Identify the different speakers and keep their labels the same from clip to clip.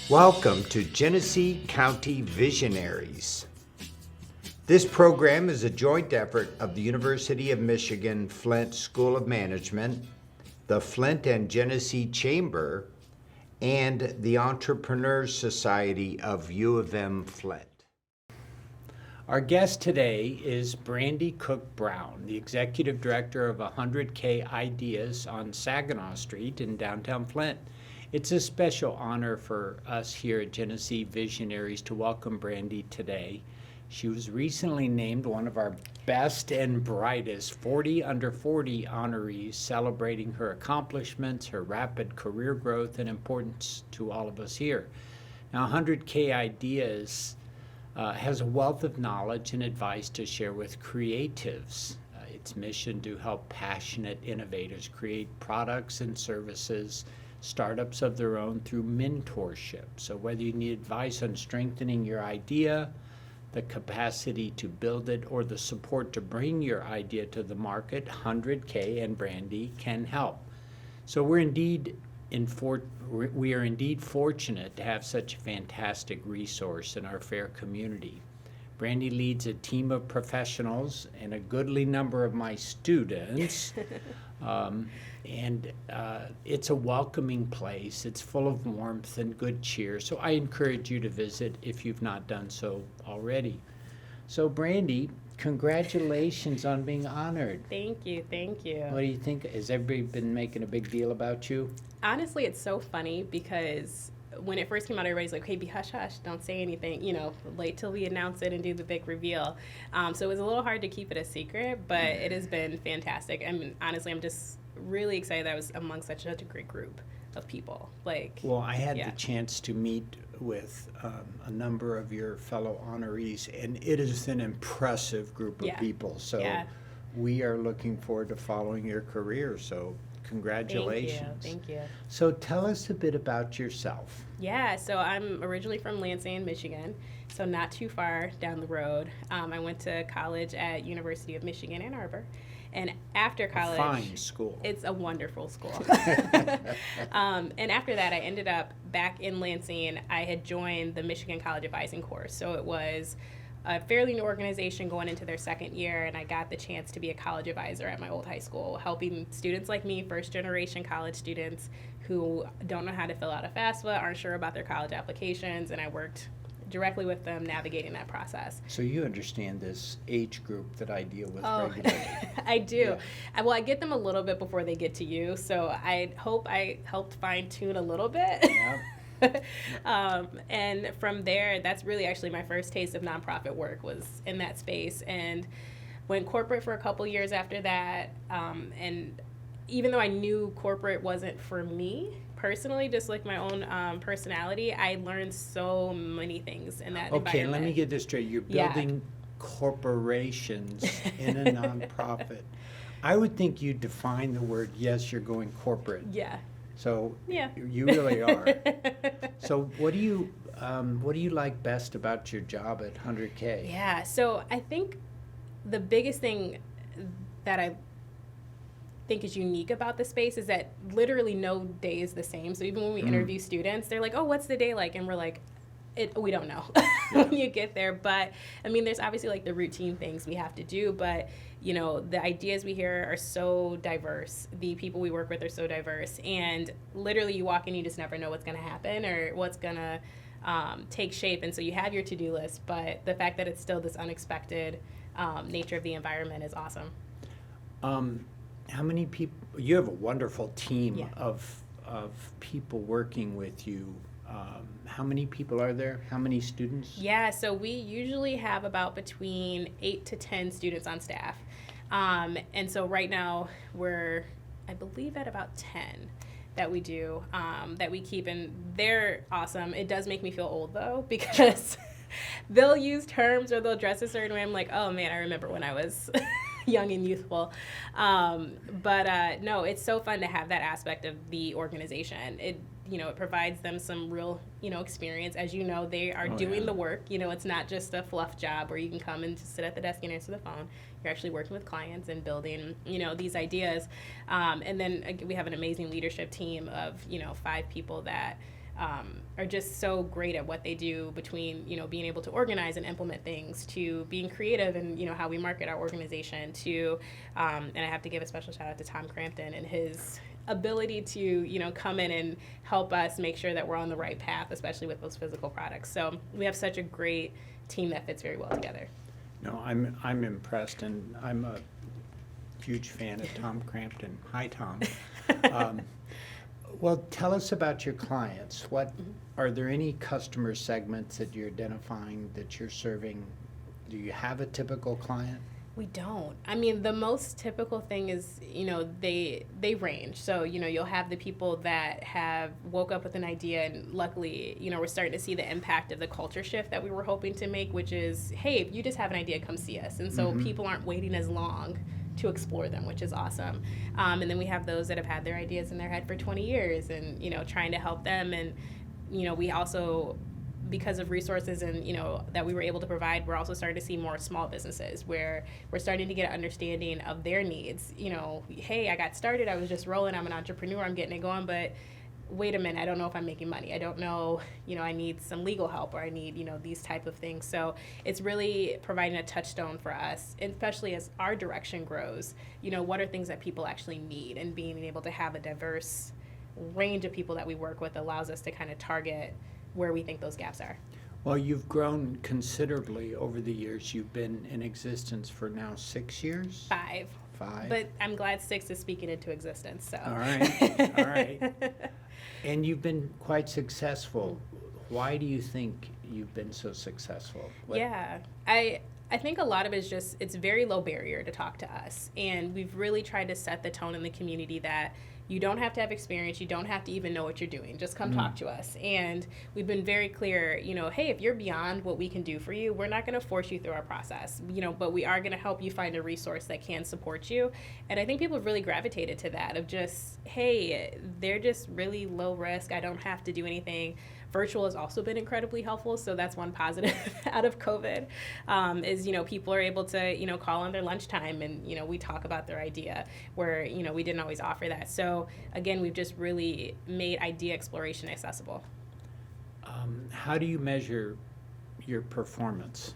Speaker 1: Welcome to Genesee County Visionaries. This program is a joint effort of the University of Michigan Flint School of Management, the Flint and Genesee Chamber, and the Entrepreneurs Society of U of M Flint. Our guest today is Brandy Cook Brown, the Executive Director of 100K Ideas on Saginaw Street in downtown Flint. It's a special honor for us here at Genesee Visionaries to welcome Brandy today. She was recently named one of our best and brightest 40 under 40 honorees, celebrating her accomplishments, her rapid career growth, and importance to all of us here. Now, 100K Ideas has a wealth of knowledge and advice to share with creatives. Its mission to help passionate innovators create products and services, startups of their own through mentorship. So whether you need advice on strengthening your idea, the capacity to build it, or the support to bring your idea to the market, 100K and Brandy can help. So we are indeed fortunate to have such a fantastic resource in our fair community. Brandy leads a team of professionals and a goodly number of my students. It's a welcoming place. It's full of warmth and good cheer. So I encourage you to visit if you've not done so already. So Brandy, congratulations on being honored.
Speaker 2: Thank you.
Speaker 1: What do you think? Has everybody been making a big deal about you?
Speaker 2: Honestly, it's so funny because when it first came out, everybody's like, hey, be hush hush, don't say anything, wait till we announce it and do the big reveal. So it was a little hard to keep it a secret, but it has been fantastic. I mean, honestly, I'm just really excited that I was among such a great group of people.
Speaker 1: Well, I had the chance to meet with a number of your fellow honorees, and it is an impressive group of people. So we are looking forward to following your career. So congratulations.
Speaker 2: Thank you.
Speaker 1: So tell us a bit about yourself.
Speaker 2: Yeah, so I'm originally from Lansing, Michigan, so not too far down the road. I went to college at University of Michigan, Ann Arbor. And after college,
Speaker 1: a fine school.
Speaker 2: It's a wonderful school. And after that, I ended up back in Lansing. I had joined the Michigan College Advising course. So it was a fairly new organization going into their second year, and I got the chance to be a college advisor at my old high school, helping students like me, first-generation college students who don't know how to fill out a FAFSA, aren't sure about their college applications, and I worked directly with them navigating that process.
Speaker 1: So you understand this age group that I deal with regularly.
Speaker 2: I do. Yeah. Well, I get them a little bit before they get to you, so I hope I helped fine-tune a little bit. Yeah. And from there, that's really actually my first taste of nonprofit work was in that space, and went corporate for a couple years after that. And even though I knew corporate wasn't for me personally, just like my own personality, I learned so many things in that environment.
Speaker 1: Okay, let me get this straight. You're building corporations in a nonprofit. I would think you define the word, yes, you're going corporate.
Speaker 2: Yeah.
Speaker 1: So you really are. So what do you like best about your job at 100K?
Speaker 2: Yeah, so I think the biggest thing that I think is unique about the space is that literally no day is the same. So even when we interview students, they're like, oh, what's the day like? And we're like, we don't know when you get there. But I mean, there's obviously like the routine things we have to do, but the ideas we hear are so diverse. The people we work with are so diverse, and literally you walk in, you just never know what's going to happen or what's going to take shape. And so you have your to-do list, but the fact that it's still this unexpected nature of the environment is awesome.
Speaker 1: How many people? You have a wonderful team of people working with you. How many people are there? How many students?
Speaker 2: Yeah, so we usually have about between 8 to 10 students on staff. And so right now we're, I believe, at about 10 that we do, that we keep, and they're awesome. It does make me feel old though, because they'll use terms or they'll dress a certain way. I'm like, oh man, I remember when I was young and youthful. But no, it's so fun to have that aspect of the organization. It provides them some real, experience. As you know, they are doing the work. It's not just a fluff job where you can come and just sit at the desk and answer the phone. You're actually working with clients and building, these ideas. And then we have an amazing leadership team of, 5 people that are just so great at what they do, between, you know, being able to organize and implement things, to being creative and, you know, how we market our organization, to, and I have to give a special shout out to Tom Crampton and his ability to, you know, come in and help us make sure that we're on the right path, especially with those physical products. So we have such a great team that fits very well together.
Speaker 3: No, I'm impressed, and I'm a huge fan of Tom Crampton. Hi, Tom. Well, tell us about your clients. What are there any customer segments that you're identifying that you're serving? Do you have a typical client?
Speaker 2: We don't. I mean, the most typical thing is, you know, they range. So, you know, you'll have the people that have woke up with an idea, and luckily, you know, we're starting to see the impact of the culture shift that we were hoping to make, which is, hey, if you just have an idea, come see us. And so people aren't waiting as long to explore them, which is awesome. And then we have those that have had their ideas in their head for 20 years and, you know, trying to help them. And, you know, we also, because of resources and, you know, that we were able to provide, we're also starting to see more small businesses where we're starting to get an understanding of their needs. You know, hey, I got started, I was just rolling, I'm an entrepreneur, I'm getting it going, but wait a minute, I don't know if I'm making money. I don't know, you know, I need some legal help, or I need, you know, these type of things. So it's really providing a touchstone for us, especially as our direction grows. You know, what are things that people actually need, and being able to have a diverse range of people that we work with allows us to kind of target where we think those gaps are.
Speaker 3: Well, you've grown considerably over the years. You've been in existence for now 6 years?
Speaker 2: 5.
Speaker 3: 5?
Speaker 2: But I'm glad 6 is speaking into existence, so.
Speaker 3: All right, all right. And you've been quite successful. Why do you think you've been so successful?
Speaker 2: Yeah, I think a lot of it is just, it's very low barrier to talk to us. And we've really tried to set the tone in the community that you don't have to have experience, you don't have to even know what you're doing, just come talk to us. And we've been very clear, you know, hey, if you're beyond what we can do for you, we're not gonna force you through our process, you know, but we are gonna help you find a resource that can support you. And I think people have really gravitated to that, of just, hey, they're just really low risk, I don't have to do anything. Virtual has also been incredibly helpful, so that's one positive out of COVID, is, you know, people are able to, you know, call on their lunchtime and, you know, we talk about their idea, where, you know, we didn't always offer that. So again, we've just really made idea exploration accessible.
Speaker 3: How do you measure your performance?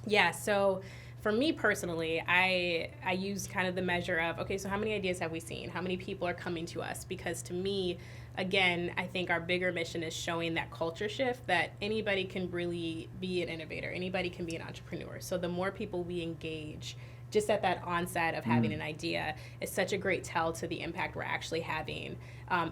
Speaker 2: Yeah, so for me personally, I use kind of the measure of, okay, so how many ideas have we seen? How many people are coming to us? Because to me, again, I think our bigger mission is showing that culture shift, that anybody can really be an innovator, anybody can be an entrepreneur. So the more people we engage just at that onset of having an idea, is such a great tell to the impact we're actually having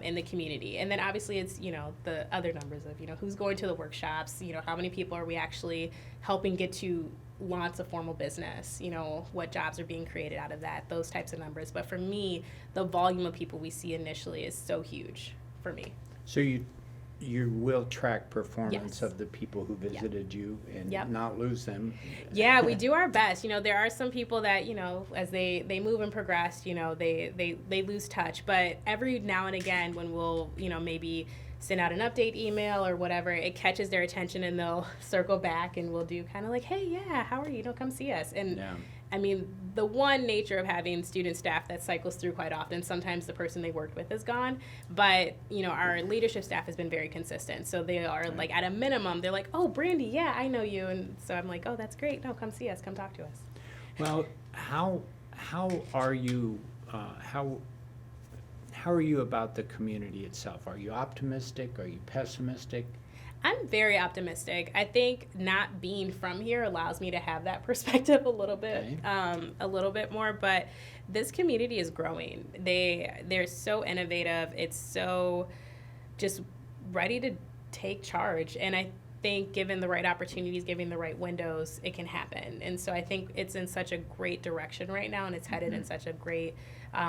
Speaker 2: in the community. And then obviously it's, you know, the other numbers of, you know, who's going to the workshops, you know, how many people are we actually helping get to launch a formal business, you know, what jobs are being created out of that, those types of numbers. But for me, the volume of people we see initially is so huge for me.
Speaker 3: So you will track performance
Speaker 2: Yes.
Speaker 3: of the people who visited you and
Speaker 2: Yep.
Speaker 3: not lose them.
Speaker 2: Yeah, we do our best. You know, there are some people that, you know, as they move and progress, you know, they lose touch. But every now and again, when we'll, you know, maybe send out an update email or whatever, it catches their attention and they'll circle back and we'll do kind of like, hey, yeah, how are you? Don't come see us. And
Speaker 3: Yeah.
Speaker 2: I mean, the one nature of having student staff that cycles through quite often, sometimes the person they worked with is gone, but, you know, our leadership staff has been very consistent. So they are like, at a minimum, they're like, oh, Brandy, yeah, I know you. And so I'm like, oh, that's great. No, come see us. Come talk to us.
Speaker 3: Well, how are you, how are you about the community itself? Are you optimistic? Are you pessimistic?
Speaker 2: I'm very optimistic. I think not being from here allows me to have that perspective a little bit,
Speaker 3: Okay.
Speaker 2: a little bit more. But this community is growing. They're so innovative. It's so just ready to take charge. And I think given the right opportunities, given the right windows, it can happen. And so I think it's in such a great direction right now, and it's headed in such a great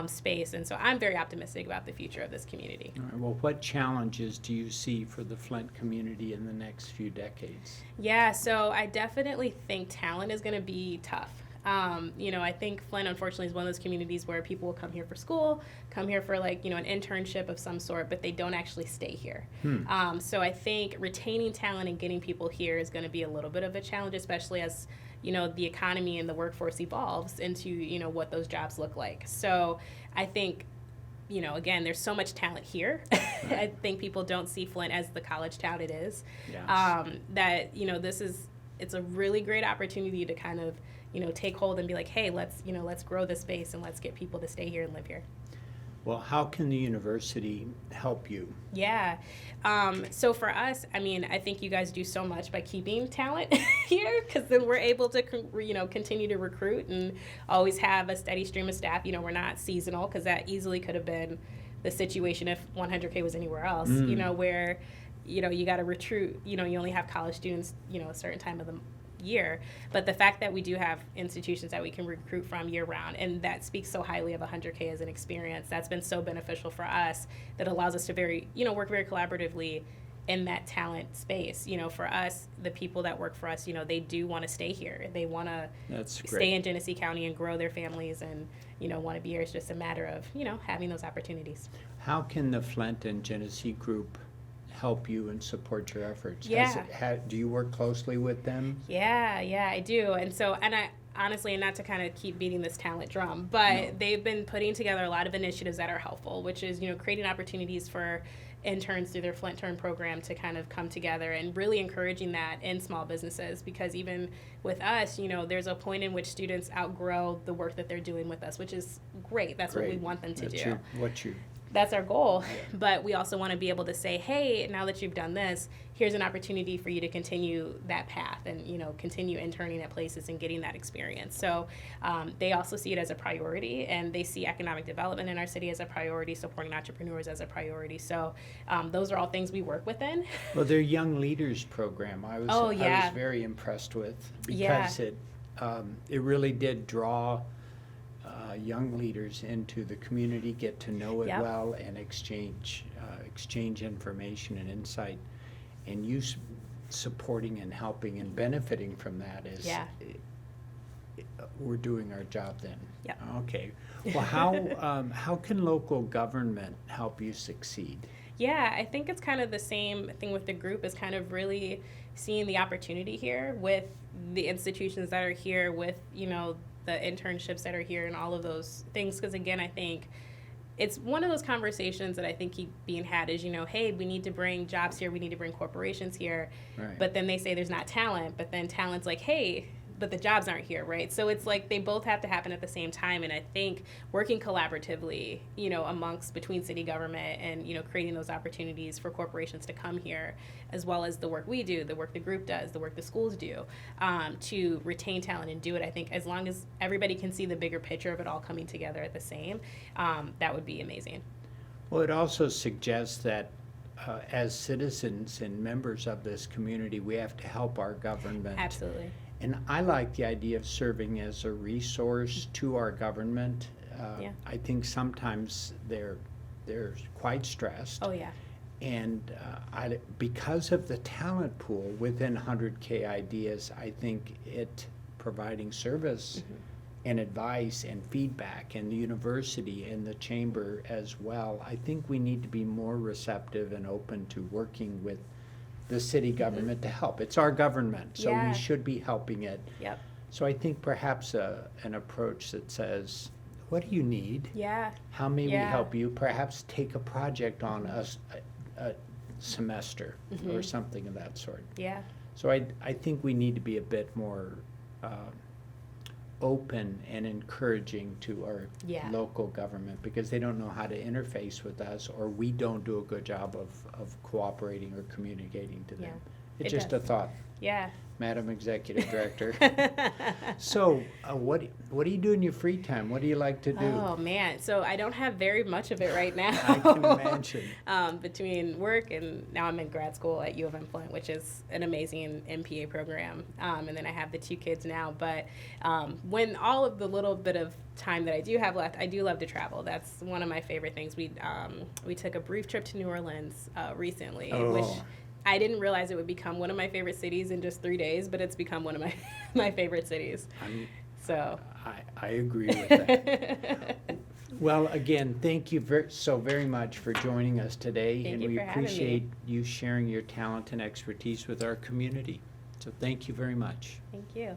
Speaker 2: space. And so I'm very optimistic about the future of this community.
Speaker 3: All right, well, what challenges do you see for the Flint community in the next few decades?
Speaker 2: Yeah, so I definitely think talent is going to be tough. You know, I think Flint, unfortunately, is one of those communities where people will come here for school, come here for like, you know, an internship of some sort, but they don't actually stay here. So I think retaining talent and getting people here is going to be a little bit of a challenge, especially as, you know, the economy and the workforce evolves into, you know, what those jobs look like. So I think you know, again, there's so much talent here. I think people don't see Flint as the college town it is.
Speaker 3: Yes.
Speaker 2: That, you know, it's a really great opportunity to kind of, you know, take hold and be like, hey, let's grow this space and let's get people to stay here and live here.
Speaker 3: Well, how can the university help you?
Speaker 2: Yeah. So for us, I mean, I think you guys do so much by keeping talent here, because then we're able to, you know, continue to recruit and always have a steady stream of staff. You know, we're not seasonal, because that easily could have been the situation if 100K was anywhere else, you know, where, you know, you got to recruit, you know, you only have college students, you know, a certain time of the year. But the fact that we do have institutions that we can recruit from year round, and that speaks so highly of 100K as an experience, that's been so beneficial for us, that allows us to work very collaboratively in that talent space. You know, for us, the people that work for us, you know, they do want to stay here. They want to
Speaker 3: That's
Speaker 2: stay
Speaker 3: great.
Speaker 2: in Genesee County and grow their families, and, you know, want to be here. It's just a matter of, you know, having those opportunities.
Speaker 3: How can the Flint and Genesee group help you and support your efforts?
Speaker 2: Yeah.
Speaker 3: Do you work closely with them?
Speaker 2: Yeah, I do. And so, and I honestly, and not to kind of keep beating this talent drum, but
Speaker 3: No.
Speaker 2: they've been putting together a lot of initiatives that are helpful, which is, you know, creating opportunities for interns through their Flint Turn program to kind of come together, and really encouraging that in small businesses, because even with us, you know, there's a point in which students outgrow the work that they're doing with us, which is great. That's what we
Speaker 3: Great.
Speaker 2: want them to
Speaker 3: That's
Speaker 2: do. That's our goal. But we also want to be able to say, hey, now that you've done this, here's an opportunity for you to continue that path and, you know, continue interning at places and getting that experience. So they also see it as a priority, and they see economic development in our city as a priority, supporting entrepreneurs as a priority. So those are all things we work within.
Speaker 3: Well, their Young Leaders program, I was very impressed with, because it really did draw young leaders into the community, get to know it
Speaker 2: Yep.
Speaker 3: well, and exchange information and insight. And you supporting and helping and benefiting from that is, we're doing our job then.
Speaker 2: Yep.
Speaker 3: Okay. Well, how can local government help you succeed?
Speaker 2: Yeah, I think it's kind of the same thing with the group, is kind of really seeing the opportunity here with the institutions that are here, with, you know, the internships that are here and all of those things. Because again, I think it's one of those conversations that I think keep being had is, you know, hey, we need to bring jobs here, we need to bring corporations here.
Speaker 3: Right.
Speaker 2: But then they say there's not talent, but then talent's like, hey, but the jobs aren't here, right? So it's like they both have to happen at the same time. And I think working collaboratively, you know, between city government and, you know, creating those opportunities for corporations to come here, as well as the work we do, the work the group does, the work the schools do, to retain talent and do it. I think as long as everybody can see the bigger picture of it all coming together at the same, that would be amazing.
Speaker 3: Well, it also suggests that as citizens and members of this community, we have to help our government.
Speaker 2: Absolutely.
Speaker 3: And I like the idea of serving as a resource to our government.
Speaker 2: Yeah.
Speaker 3: I think sometimes they're quite stressed.
Speaker 2: Oh, yeah.
Speaker 3: And because of the talent pool within 100K Ideas, I think it providing service and advice and feedback, and the university and the chamber as well, I think we need to be more receptive and open to working with the city government to help. It's our government, so
Speaker 2: Yeah.
Speaker 3: we should be helping it.
Speaker 2: Yep.
Speaker 3: So I think perhaps an approach that says, what do you need?
Speaker 2: Yeah.
Speaker 3: How may we
Speaker 2: Yeah.
Speaker 3: help you? Perhaps take a project on a semester or something of that sort.
Speaker 2: Yeah.
Speaker 3: So I think we need to be a bit more open and encouraging to our
Speaker 2: Yeah.
Speaker 3: local government, because they don't know how to interface with us, or we don't do a good job of cooperating or communicating to them.
Speaker 2: Yeah.
Speaker 3: It's
Speaker 2: It
Speaker 3: just
Speaker 2: does.
Speaker 3: a thought,
Speaker 2: Yeah.
Speaker 3: Madam Executive Director. So, what do you do in your free time? What do you like to do?
Speaker 2: Oh man, so I don't have very much of it right now.
Speaker 3: I can imagine.
Speaker 2: Between work and now I'm in grad school at U of M Flint, which is an amazing MPA program, and then I have the 2 kids now. But when all of the little bit of time that I do have left, I do love to travel. That's one of my favorite things. We took a brief trip to New Orleans recently, which I didn't realize it would become one of my favorite cities in just 3 days, but it's become one of my my favorite cities. So
Speaker 3: I agree with that. Well, again, thank you so very much for joining us today.
Speaker 2: Thank
Speaker 3: And
Speaker 2: you
Speaker 3: we
Speaker 2: for having me.
Speaker 3: appreciate you sharing your talent and expertise with our community. So thank you very much.
Speaker 2: Thank you.